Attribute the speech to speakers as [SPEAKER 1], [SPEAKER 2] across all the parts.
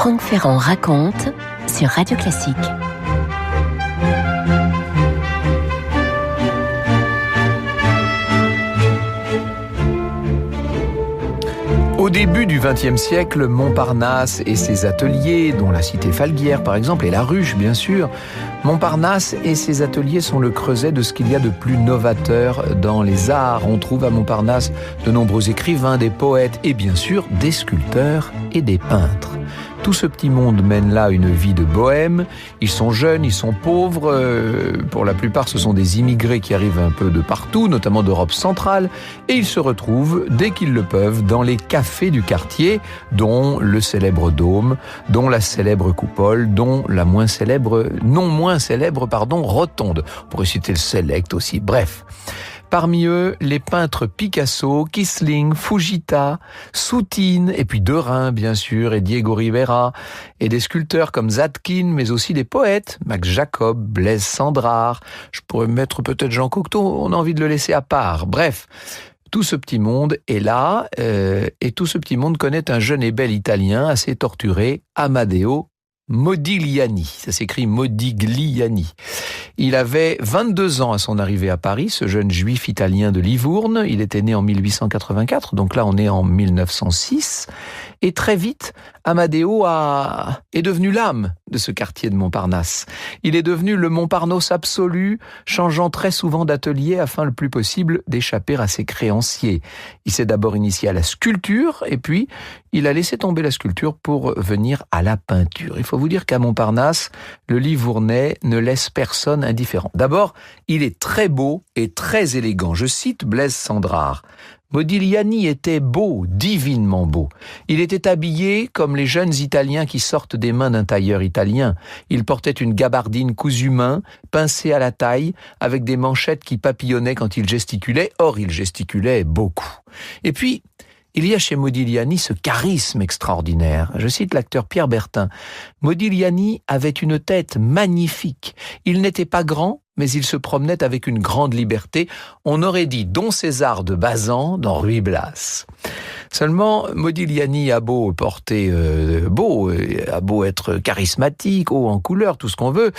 [SPEAKER 1] Franck Ferrand raconte sur Radio Classique.
[SPEAKER 2] Au début du XXe siècle, Montparnasse et ses ateliers, dont la cité Falguière par exemple, et la Ruche bien sûr, Montparnasse et ses ateliers sont le creuset de ce qu'il y a de plus novateur dans les arts. On trouve à Montparnasse de nombreux écrivains, des poètes et bien sûr des sculpteurs et des peintres. Tout ce petit monde mène là une vie de bohème. Ils sont jeunes, ils sont pauvres. Pour la plupart, ce sont des immigrés qui arrivent un peu de partout, notamment d'Europe centrale. Et ils se retrouvent, dès qu'ils le peuvent, dans les cafés du quartier, dont le célèbre Dôme, dont la célèbre Coupole, dont la non moins célèbre, Rotonde. On pourrait citer le Select aussi. Bref. Parmi eux, les peintres Picasso, Kissling, Fujita, Soutine, et puis Derain, bien sûr, et Diego Rivera, et des sculpteurs comme Zadkine, mais aussi des poètes, Max Jacob, Blaise Cendrars, je pourrais mettre peut-être Jean Cocteau, on a envie de le laisser à part. Bref, tout ce petit monde est là, et tout ce petit monde connaît un jeune et bel Italien assez torturé, Amadeo Modigliani. Ça s'écrit Modigliani. Il avait 22 ans à son arrivée à Paris, ce jeune juif italien de Livourne. Il était né en 1884, donc là on est en 1906. Et très vite, Amadeo est devenu l'âme de ce quartier de Montparnasse. Il est devenu le Montparnasse absolu, changeant très souvent d'atelier afin le plus possible d'échapper à ses créanciers. Il s'est d'abord initié à la sculpture, et puis il a laissé tomber la sculpture pour venir à la peinture. Il faut vous dire qu'à Montparnasse, le Livournais ne laisse personne indifférent. D'abord, il est très beau et très élégant. Je cite Blaise Cendrars. Modigliani était beau, divinement beau. Il était habillé comme les jeunes Italiens qui sortent des mains d'un tailleur italien. Il portait une gabardine cousue main, pincée à la taille, avec des manchettes qui papillonnaient quand il gesticulait. Or, il gesticulait beaucoup. Et puis, il y a chez Modigliani ce charisme extraordinaire. Je cite l'acteur Pierre Bertin. Modigliani avait une tête magnifique. Il n'était pas grand, mais il se promenait avec une grande liberté. On aurait dit Don César de Bazan dans Ruy Blas. Seulement, Modigliani a beau porter a beau être charismatique, haut en couleur, tout ce qu'on veut.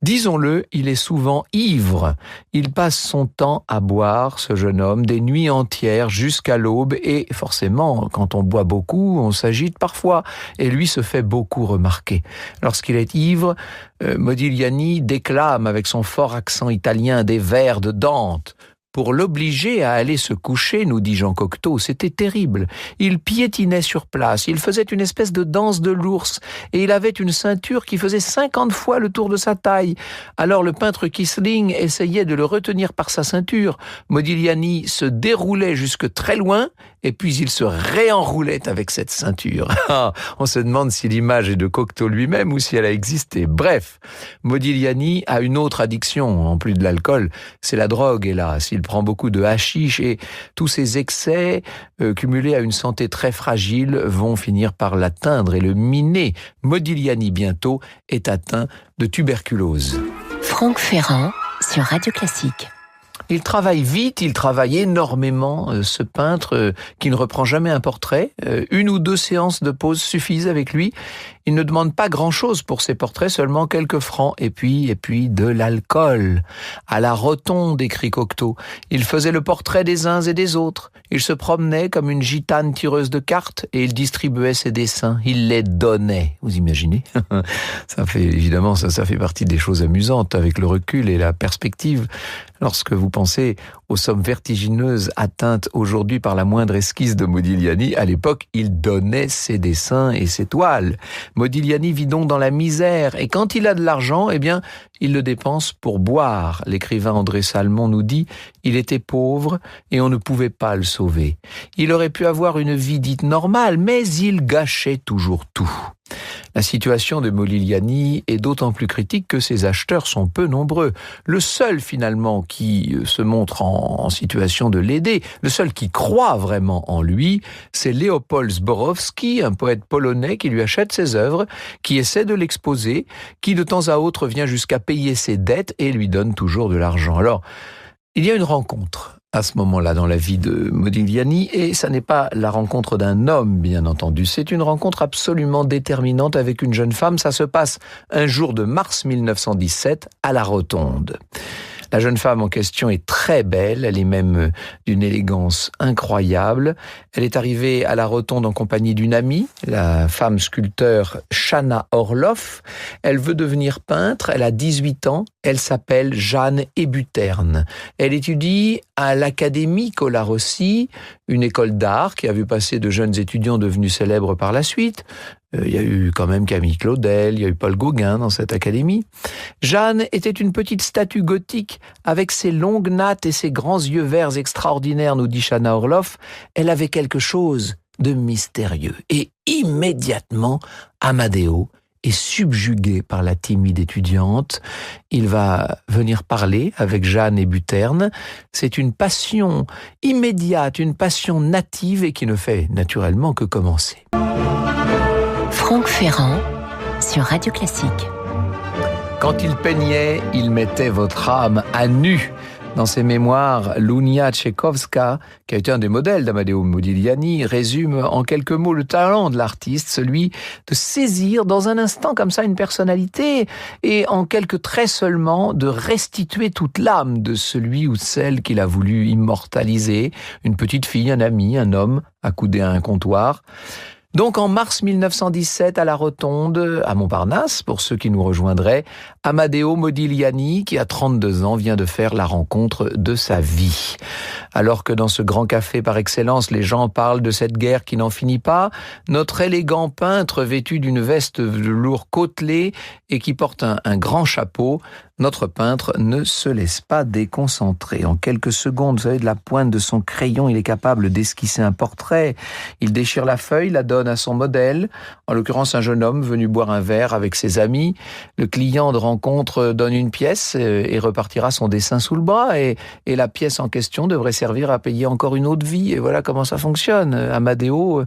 [SPEAKER 2] Disons-le, il est souvent ivre. Il passe son temps à boire, ce jeune homme, des nuits entières jusqu'à l'aube, et forcément, quand on boit beaucoup, on s'agite parfois, et lui se fait beaucoup remarquer. Lorsqu'il est ivre, Modigliani déclame avec son fort accent italien des vers de Dante. Pour l'obliger à aller se coucher, nous dit Jean Cocteau, c'était terrible. Il piétinait sur place, il faisait une espèce de danse de l'ours, et il avait une ceinture qui faisait 50 fois le tour de sa taille. Alors le peintre Kissling essayait de le retenir par sa ceinture. Modigliani se déroulait jusque très loin, et puis il se réenroulait avec cette ceinture. On se demande si l'image est de Cocteau lui-même ou si elle a existé. Bref, Modigliani a une autre addiction, en plus de l'alcool, c'est la drogue, hélas. Il prend beaucoup de hashish et tous ces excès, cumulés à une santé très fragile, vont finir par l'atteindre et le miner. Modigliani, bientôt, est atteint de tuberculose.
[SPEAKER 1] Franck Ferrand sur Radio Classique.
[SPEAKER 2] Il travaille vite, il travaille énormément, ce peintre qui ne reprend jamais un portrait. Une ou deux séances de pause suffisent avec lui. Il ne demande pas grand-chose pour ses portraits, seulement quelques francs, et puis de l'alcool. À la Rotonde, écrit Cocteau, il faisait le portrait des uns et des autres. Il se promenait comme une gitane tireuse de cartes, et il distribuait ses dessins. Il les donnait. Vous imaginez? Ça fait partie des choses amusantes avec le recul et la perspective. Lorsque vous pensez aux sommes vertigineuses atteintes aujourd'hui par la moindre esquisse de Modigliani, à l'époque, il donnait ses dessins et ses toiles. Modigliani vit donc dans la misère, et quand il a de l'argent, il le dépense pour boire. L'écrivain André Salmon nous dit « Il était pauvre et on ne pouvait pas le sauver. Il aurait pu avoir une vie dite normale, mais il gâchait toujours tout. » La situation de Modigliani est d'autant plus critique que ses acheteurs sont peu nombreux. Le seul finalement qui se montre en situation de l'aider, le seul qui croit vraiment en lui, c'est Léopold Zborowski, un poète polonais qui lui achète ses œuvres, qui essaie de l'exposer, qui de temps à autre vient jusqu'à payer ses dettes et lui donne toujours de l'argent. Alors, il y a une rencontre à ce moment-là dans la vie de Modigliani, et ça n'est pas la rencontre d'un homme, bien entendu. C'est une rencontre absolument déterminante avec une jeune femme. Ça se passe un jour de mars 1917 à la Rotonde. La jeune femme en question est très belle, elle est même d'une élégance incroyable. Elle est arrivée à la Rotonde en compagnie d'une amie, la femme sculpteur Chana Orloff. Elle veut devenir peintre, elle a 18 ans, elle s'appelle Jeanne Hébuterne. Elle étudie à l'Académie Colarossi, une école d'art qui a vu passer de jeunes étudiants devenus célèbres par la suite. Il y a eu quand même Camille Claudel, il y a eu Paul Gauguin dans cette académie. Jeanne était une petite statue gothique avec ses longues nattes et ses grands yeux verts extraordinaires, nous dit Chana Orloff. Elle avait quelque chose de mystérieux. Et immédiatement, Amadeo est subjugué par la timide étudiante. Il va venir parler avec Jeanne Hébuterne. C'est une passion immédiate, une passion native et qui ne fait naturellement que commencer.
[SPEAKER 1] Franck Ferrand sur Radio Classique.
[SPEAKER 2] Quand il peignait, il mettait votre âme à nu. Dans ses mémoires, Lunia Tchaikovska, qui a été un des modèles d'Amadeo Modigliani, résume en quelques mots le talent de l'artiste, celui de saisir dans un instant comme ça une personnalité et en quelques traits seulement de restituer toute l'âme de celui ou celle qu'il a voulu immortaliser, une petite fille, un ami, un homme, accoudé à un comptoir. Donc en mars 1917, à la Rotonde, à Montparnasse, pour ceux qui nous rejoindraient, Amadeo Modigliani, qui a 32 ans, vient de faire la rencontre de sa vie. Alors que dans ce grand café par excellence, les gens parlent de cette guerre qui n'en finit pas, notre élégant peintre vêtu d'une veste de velours côtelé et qui porte un grand chapeau, notre peintre ne se laisse pas déconcentrer. En quelques secondes, vous savez, de la pointe de son crayon, il est capable d'esquisser un portrait. Il déchire la feuille, la donne à son modèle, en l'occurrence un jeune homme venu boire un verre avec ses amis. Le client de rencontre donne une pièce et repartira son dessin sous le bras. Et la pièce en question devrait servir à payer encore une autre vie. Et voilà comment ça fonctionne. Amadeo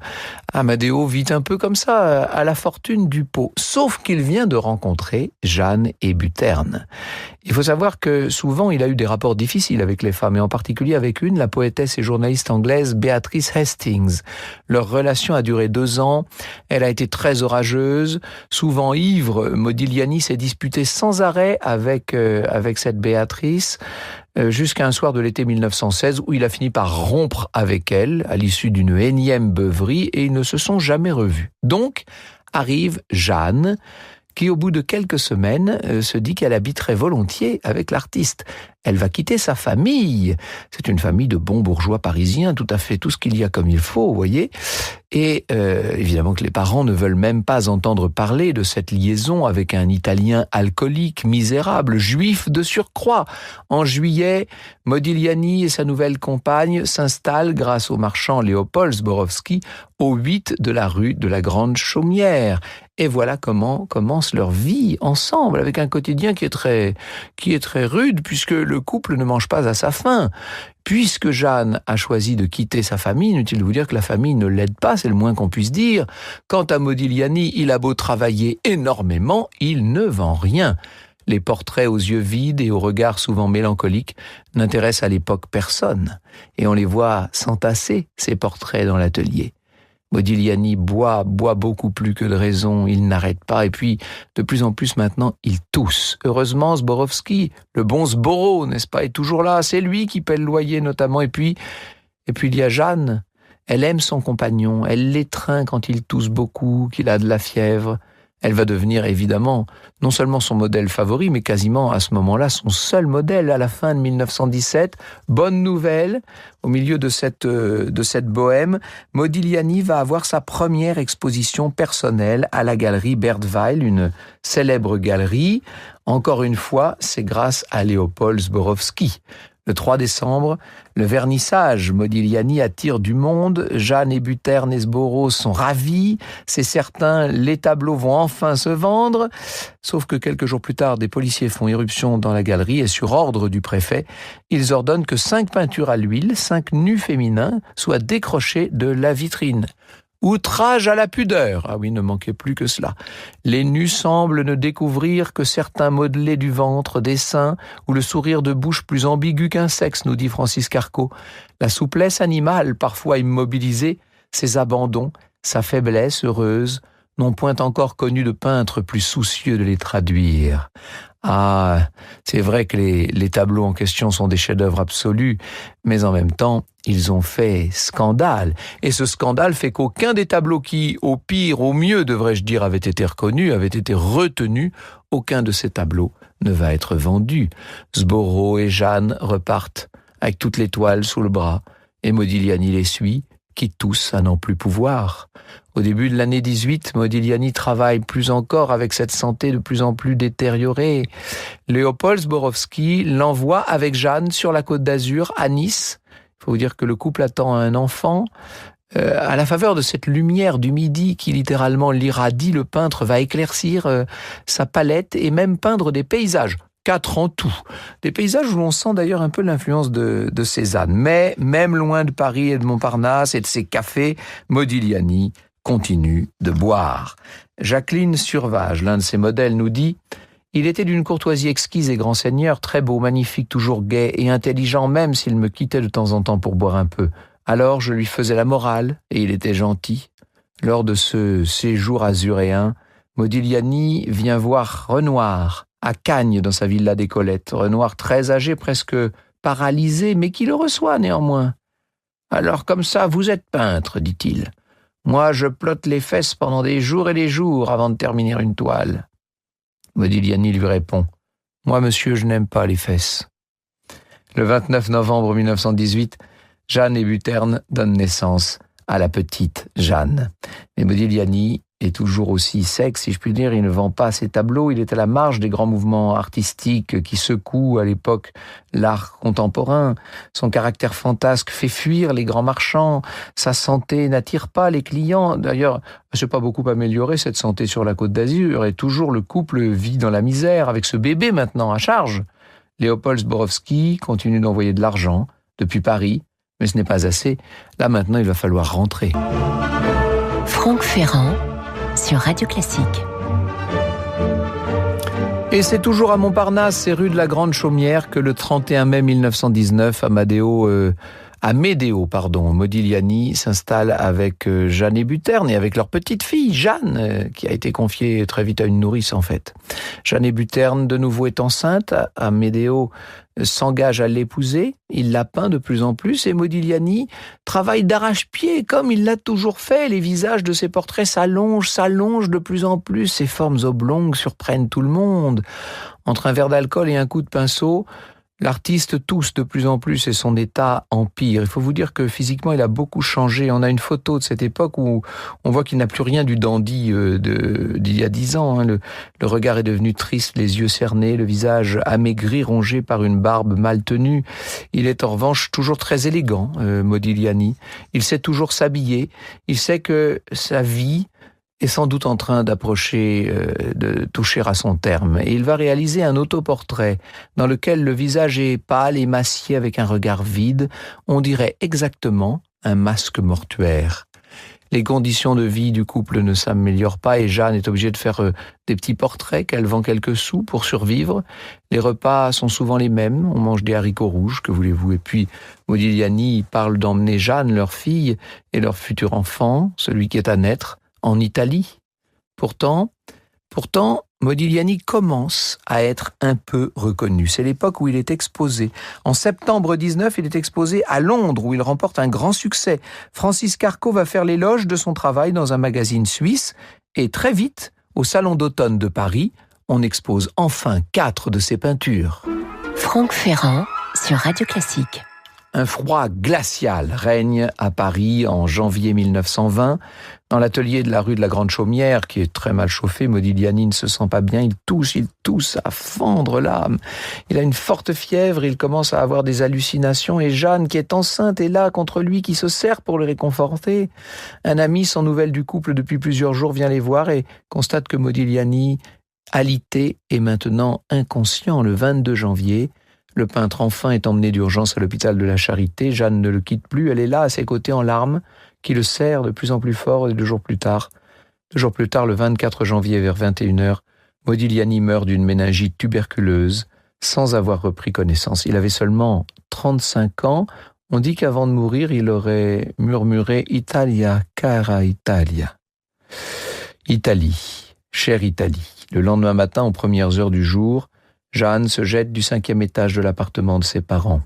[SPEAKER 2] vit un peu comme ça, à la fortune du pot. Sauf qu'il vient de rencontrer Jeanne Hébuterne. Il faut savoir que souvent il a eu des rapports difficiles avec les femmes, et en particulier avec une, la poétesse et journaliste anglaise Beatrice Hastings. Leur relation a duré 2 ans, elle a été très orageuse, souvent ivre. Modigliani s'est disputé sans arrêt avec cette Béatrice, jusqu'à un soir de l'été 1916 où il a fini par rompre avec elle à l'issue d'une énième beuverie, et ils ne se sont jamais revus. Donc arrive Jeanne, qui au bout de quelques semaines se dit qu'elle habiterait volontiers avec l'artiste. Elle va quitter sa famille. C'est une famille de bons bourgeois parisiens, tout à fait tout ce qu'il y a comme il faut, vous voyez. Et évidemment que les parents ne veulent même pas entendre parler de cette liaison avec un Italien alcoolique, misérable, juif de surcroît. En juillet, Modigliani et sa nouvelle compagne s'installent grâce au marchand Léopold Zborowski au 8 de la rue de la Grande Chaumière. Et voilà comment commence leur vie ensemble, avec un quotidien qui est très rude, puisque le couple ne mange pas à sa faim. Puisque Jeanne a choisi de quitter sa famille, inutile de vous dire que la famille ne l'aide pas, c'est le moins qu'on puisse dire. Quant à Modigliani, il a beau travailler énormément, il ne vend rien. Les portraits aux yeux vides et aux regards souvent mélancoliques n'intéressent à l'époque personne. Et on les voit s'entasser, ces portraits, dans l'atelier. Modigliani boit beaucoup plus que de raison, il n'arrête pas, et puis de plus en plus maintenant, il tousse. Heureusement, Zborowski, le bon Zboro, n'est-ce pas, est toujours là, c'est lui qui paie le loyer notamment, et puis il y a Jeanne, elle aime son compagnon, elle l'étreint quand il tousse beaucoup, qu'il a de la fièvre. Elle va devenir évidemment non seulement son modèle favori, mais quasiment à ce moment-là son seul modèle à la fin de 1917. Bonne nouvelle, au milieu de cette bohème, Modigliani va avoir sa première exposition personnelle à la galerie Bertweil, une célèbre galerie. Encore une fois, c'est grâce à Léopold Zborowski. Le 3 décembre, le vernissage Modigliani attire du monde. Jeanne Hébuterne et Sboro sont ravis. C'est certain, les tableaux vont enfin se vendre. Sauf que quelques jours plus tard, des policiers font irruption dans la galerie et sur ordre du préfet, ils ordonnent que 5 peintures à l'huile, 5 nus féminins, soient décrochés de la vitrine. Outrage à la pudeur. Ah oui, ne manquait plus que cela. Les nus semblent ne découvrir que certains modelés du ventre, des seins, ou le sourire de bouche plus ambigu qu'un sexe, nous dit Francis Carco. La souplesse animale, parfois immobilisée, ses abandons, sa faiblesse heureuse, n'ont point encore connu de peintre plus soucieux de les traduire. Ah, c'est vrai que les tableaux en question sont des chefs-d'œuvre absolus, mais en même temps, ils ont fait scandale. Et ce scandale fait qu'aucun des tableaux qui, au pire, au mieux, devrais-je dire, avaient été reconnus, avaient été retenus, aucun de ces tableaux ne va être vendu. Sborro et Jeanne repartent avec toutes les toiles sous le bras, et Modigliani les suit, quitte tous à n'en plus pouvoir. Au début de l'année 18, Modigliani travaille plus encore avec cette santé de plus en plus détériorée. Léopold Zborowski l'envoie avec Jeanne sur la Côte d'Azur, à Nice. Il faut vous dire que le couple attend un enfant. À la faveur de cette lumière du midi qui littéralement l'irradie, le peintre va éclaircir sa palette et même peindre des paysages. 4 en tout. Des paysages où l'on sent d'ailleurs un peu l'influence de Cézanne. Mais même loin de Paris et de Montparnasse et de ses cafés, Modigliani continue de boire. Jacqueline Survage, l'un de ses modèles, nous dit « Il était d'une courtoisie exquise et grand seigneur, très beau, magnifique, toujours gai et intelligent, même s'il me quittait de temps en temps pour boire un peu. Alors je lui faisais la morale et il était gentil. Lors de ce séjour azuréen, Modigliani vient voir Renoir à Cagnes dans sa villa des Colettes. Renoir très âgé, presque paralysé, mais qui le reçoit néanmoins. « Alors comme ça, vous êtes peintre, dit-il. Moi, je plotte les fesses pendant des jours et des jours avant de terminer une toile. » Modigliani lui répond « Moi, monsieur, je n'aime pas les fesses. » Le 29 novembre 1918, Jeanne Hébuterne donne naissance à la petite Jeanne. Mais Modigliani est toujours aussi sec, si je puis dire. Il ne vend pas ses tableaux. Il est à la marge des grands mouvements artistiques qui secouent à l'époque l'art contemporain. Son caractère fantasque fait fuir les grands marchands. Sa santé n'attire pas les clients. D'ailleurs, c'est pas beaucoup amélioré cette santé sur la Côte d'Azur. Et toujours le couple vit dans la misère avec ce bébé maintenant à charge. Léopold Zborowski continue d'envoyer de l'argent depuis Paris, mais ce n'est pas assez. Là maintenant, il va falloir rentrer.
[SPEAKER 1] Franck Ferrand sur Radio Classique.
[SPEAKER 2] Et c'est toujours à Montparnasse et rue de la Grande Chaumière que le 31 mai 1919, Amedeo Modigliani s'installe avec Jeanne Hébuterne et avec leur petite fille, Jeanne, qui a été confiée très vite à une nourrice en fait. Jeanne Hébuterne de nouveau est enceinte, Amedeo s'engage à l'épouser, il la peint de plus en plus et Modigliani travaille d'arrache-pied comme il l'a toujours fait. Les visages de ses portraits s'allongent de plus en plus, ses formes oblongues surprennent tout le monde. Entre un verre d'alcool et un coup de pinceau, l'artiste tousse de plus en plus et son état empire. Il faut vous dire que physiquement, il a beaucoup changé. On a une photo de cette époque où on voit qu'il n'a plus rien du dandy d'il y a 10 ans. Le regard est devenu triste, les yeux cernés, le visage amaigri, rongé par une barbe mal tenue. Il est en revanche toujours très élégant, Modigliani. Il sait toujours s'habiller. Il sait que sa vie est sans doute en train d'approcher, de toucher à son terme. Et il va réaliser un autoportrait dans lequel le visage est pâle, émacié, avec un regard vide. On dirait exactement un masque mortuaire. Les conditions de vie du couple ne s'améliorent pas et Jeanne est obligée de faire des petits portraits qu'elle vend quelques sous pour survivre. Les repas sont souvent les mêmes. On mange des haricots rouges, que voulez-vous. Et puis Modigliani parle d'emmener Jeanne, leur fille, et leur futur enfant, celui qui est à naître, en Italie. Pourtant, Modigliani commence à être un peu reconnu. C'est l'époque où il est exposé. En septembre 19, il est exposé à Londres, où il remporte un grand succès. Francis Carco va faire l'éloge de son travail dans un magazine suisse, et très vite, au Salon d'automne de Paris, on expose enfin 4 de ses peintures.
[SPEAKER 1] Franck Ferrand sur Radio Classique.
[SPEAKER 2] Un froid glacial règne à Paris en janvier 1920. Dans l'atelier de la rue de la Grande Chaumière, qui est très mal chauffé, Modigliani ne se sent pas bien, il tousse à fendre l'âme. Il a une forte fièvre, il commence à avoir des hallucinations et Jeanne, qui est enceinte, est là contre lui, qui se serre pour le réconforter. Un ami, sans nouvelles du couple depuis plusieurs jours, vient les voir et constate que Modigliani, alité, est maintenant inconscient. Le 22 janvier, le peintre enfin est emmené d'urgence à l'hôpital de la Charité. Jeanne ne le quitte plus, elle est là à ses côtés en larmes, qui le serre de plus en plus fort, et 2 jours plus tard, le 24 janvier vers 21h, Modigliani meurt d'une méningite tuberculeuse sans avoir repris connaissance. Il avait seulement 35 ans. On dit qu'avant de mourir, il aurait murmuré « Italia, cara Italia ». Italie, chère Italie. Le lendemain matin, aux premières heures du jour, Jeanne se jette du 5e étage de l'appartement de ses parents.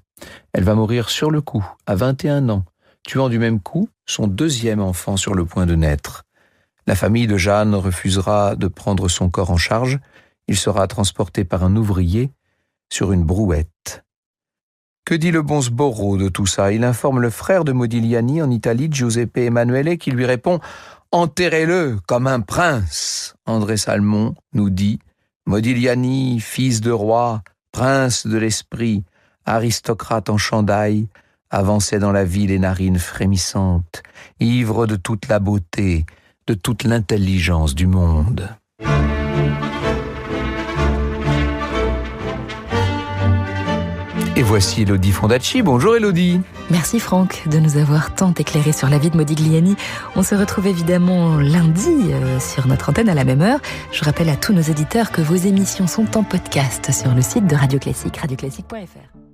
[SPEAKER 2] Elle va mourir sur le coup, à 21 ans, tuant du même coup son 2e enfant sur le point de naître. La famille de Jeanne refusera de prendre son corps en charge. Il sera transporté par un ouvrier sur une brouette. Que dit le bon Sborro de tout ça? Il informe le frère de Modigliani en Italie, Giuseppe Emanuele, qui lui répond « Enterrez-le comme un prince !» André Salmon nous dit « Modigliani, fils de roi, prince de l'esprit, aristocrate en chandail, avançait dans la vie les narines frémissantes, ivre de toute la beauté, de toute l'intelligence du monde. » Et voici Elodie Fondacci. Bonjour Elodie.
[SPEAKER 3] Merci Franck de nous avoir tant éclairé sur la vie de Modigliani. On se retrouve évidemment lundi sur notre antenne à la même heure. Je rappelle à tous nos éditeurs que vos émissions sont en podcast sur le site de Radio Classique, radioclassique.fr.